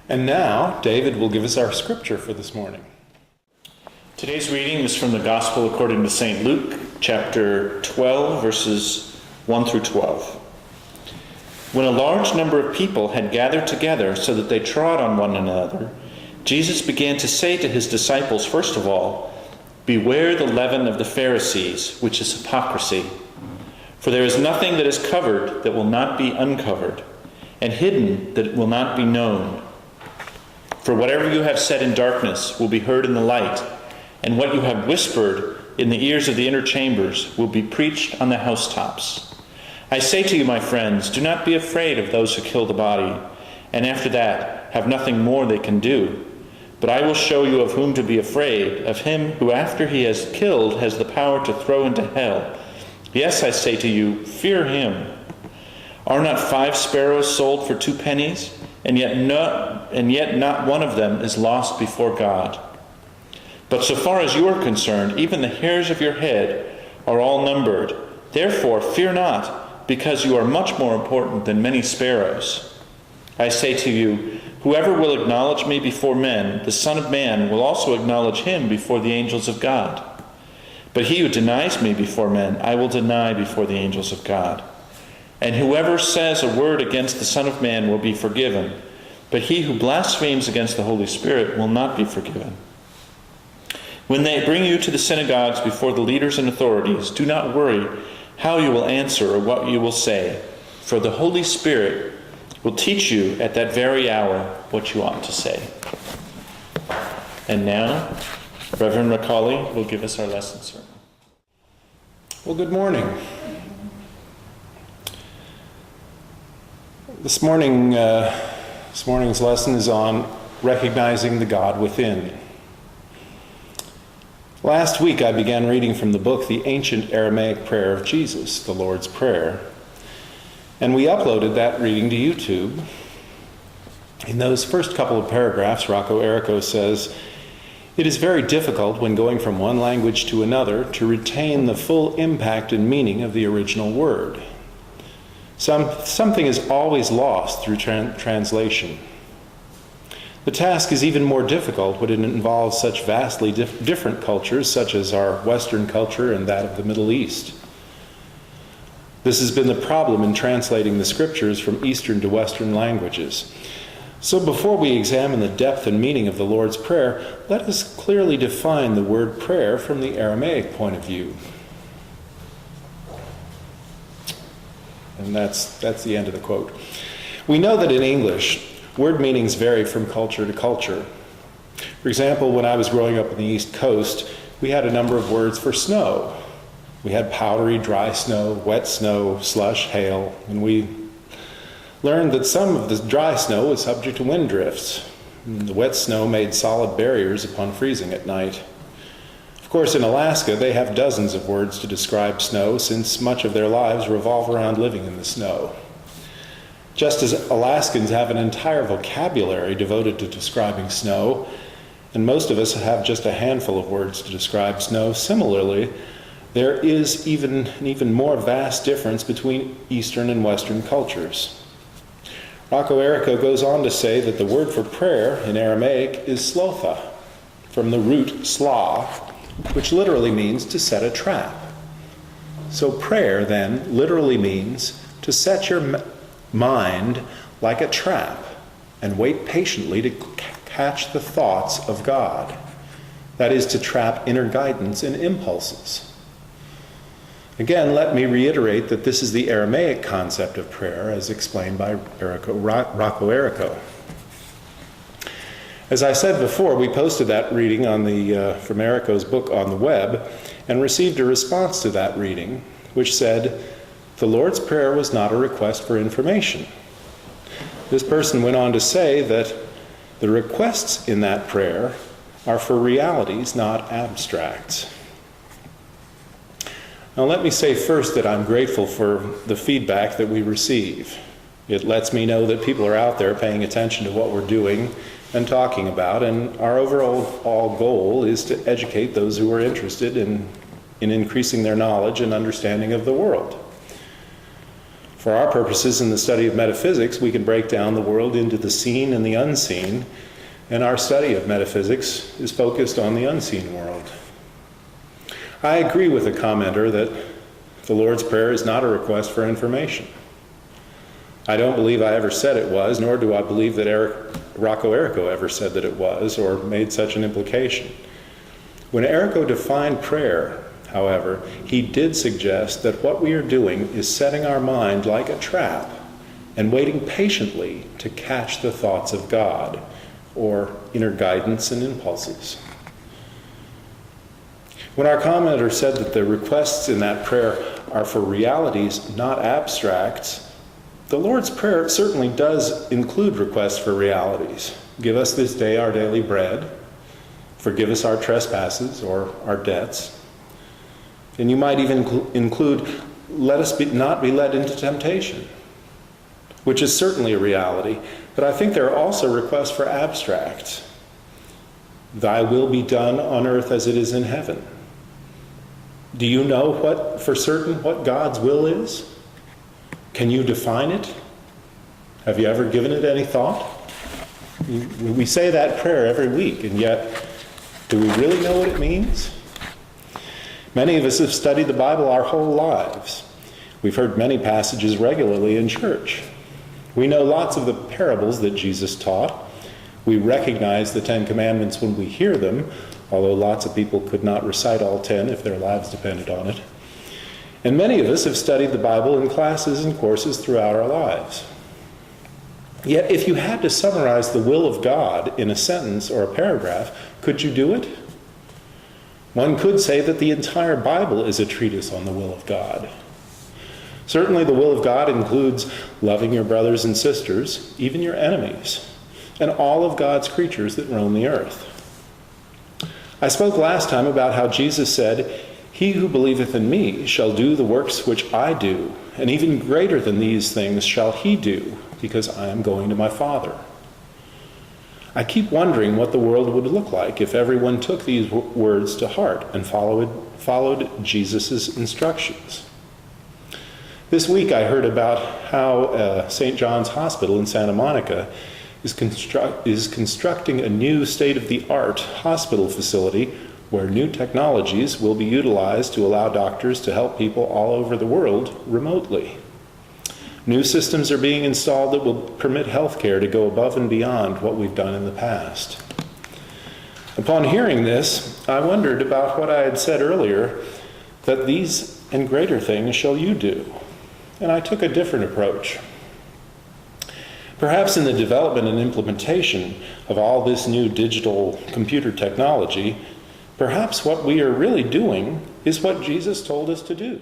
And now, David will give us our scripture for this morning. Today's reading is from the Gospel according to St. Luke, chapter 12, verses 1 through 12. When a large number of people had gathered together so that they trod on one another, Jesus began to say to his disciples, first of all, "Beware the leaven of the Pharisees, which is hypocrisy. For there is nothing that is covered that will not be uncovered, and hidden that will not be known. For whatever you have said in darkness will be heard in the light, and what you have whispered in the ears of the inner chambers will be preached on the housetops. I say to you, my friends, do not be afraid of those who kill the body, and after that have nothing more they can do. But I will show you of whom to be afraid, of him who after he has killed has the power to throw into hell. Yes, I say to you, fear him. Are not 5 sparrows sold for 2 pennies? And yet not one of them is lost before God. But so far as you are concerned, even the hairs of your head are all numbered. Therefore, fear not, because you are much more important than many sparrows. I say to you, whoever will acknowledge me before men, the Son of Man will also acknowledge him before the angels of God. But he who denies me before men, I will deny before the angels of God. And whoever says a word against the Son of Man will be forgiven, but he who blasphemes against the Holy Spirit will not be forgiven. When they bring you to the synagogues before the leaders and authorities, do not worry how you will answer or what you will say, for the Holy Spirit will teach you at that very hour what you ought to say." And now, Reverend Macaulay will give us our lesson sermon. Well, good morning. This morning's lesson is on recognizing the God within. Last week I began reading from the book The Ancient Aramaic Prayer of Jesus, the Lord's Prayer, and we uploaded that reading to YouTube. In those first couple of paragraphs, Rocco Errico says, "It is very difficult when going from one language to another to retain the full impact and meaning of the original word. Something is always lost through translation. The task is even more difficult when it involves such vastly different cultures, such as our Western culture and that of the Middle East. This has been the problem in translating the scriptures from Eastern to Western languages. So before we examine the depth and meaning of the Lord's Prayer, let us clearly define the word prayer from the Aramaic point of view." And that's the end of the quote. We know that in English, word meanings vary from culture to culture. For example, when I was growing up on the East Coast, we had a number of words for snow. We had powdery, dry snow, wet snow, slush, hail, and we learned that some of the dry snow was subject to wind drifts. And the wet snow made solid barriers upon freezing at night. Of course, in Alaska, they have dozens of words to describe snow, since much of their lives revolve around living in the snow. Just as Alaskans have an entire vocabulary devoted to describing snow, and most of us have just a handful of words to describe snow, similarly, there is an even more vast difference between Eastern and Western cultures. Rocco Errico goes on to say that the word for prayer in Aramaic is slotha, from the root slah, which literally means to set a trap. So prayer, then, literally means to set your mind like a trap and wait patiently to catch the thoughts of God. That is, to trap inner guidance and impulses. Again, let me reiterate that this is the Aramaic concept of prayer as explained by Rocco Errico. As I said before, we posted that reading from Errico's book on the web and received a response to that reading, which said, "The Lord's Prayer was not a request for information." This person went on to say that the requests in that prayer are for realities, not abstracts. Now let me say first that I'm grateful for the feedback that we receive. It lets me know that people are out there paying attention to what we're doing and talking about, and our overall goal is to educate those who are interested in increasing their knowledge and understanding of the world. For our purposes in the study of metaphysics, we can break down the world into the seen and the unseen, and our study of metaphysics is focused on the unseen world. I agree with the commenter that the Lord's Prayer is not a request for information. I don't believe I ever said it was, nor do I believe that Rocco Errico ever said that it was or made such an implication. When Errico defined prayer, however, he did suggest that what we are doing is setting our mind like a trap and waiting patiently to catch the thoughts of God or inner guidance and impulses. When our commenter said that the requests in that prayer are for realities, not abstracts, the Lord's Prayer certainly does include requests for realities. Give us this day our daily bread. Forgive us our trespasses or our debts. And you might even include, let us not be led into temptation, which is certainly a reality. But I think there are also requests for abstracts. Thy will be done on earth as it is in heaven. Do you know for certain what God's will is? Can you define it? Have you ever given it any thought? We say that prayer every week, and yet, do we really know what it means? Many of us have studied the Bible our whole lives. We've heard many passages regularly in church. We know lots of the parables that Jesus taught. We recognize the 10 Commandments when we hear them, although lots of people could not recite all 10 if their lives depended on it. And many of us have studied the Bible in classes and courses throughout our lives. Yet, if you had to summarize the will of God in a sentence or a paragraph, could you do it? One could say that the entire Bible is a treatise on the will of God. Certainly the will of God includes loving your brothers and sisters, even your enemies, and all of God's creatures that roam the earth. I spoke last time about how Jesus said, "He who believeth in me shall do the works which I do, and even greater than these things shall he do, because I am going to my Father." I keep wondering what the world would look like if everyone took these words to heart and followed Jesus' instructions. This week I heard about how St. John's Hospital in Santa Monica is constructing a new state-of-the-art hospital facility where new technologies will be utilized to allow doctors to help people all over the world remotely. New systems are being installed that will permit healthcare to go above and beyond what we've done in the past. Upon hearing this, I wondered about what I had said earlier, that these and greater things shall you do. And I took a different approach. Perhaps in the development and implementation of all this new digital computer technology, perhaps what we are really doing is what Jesus told us to do.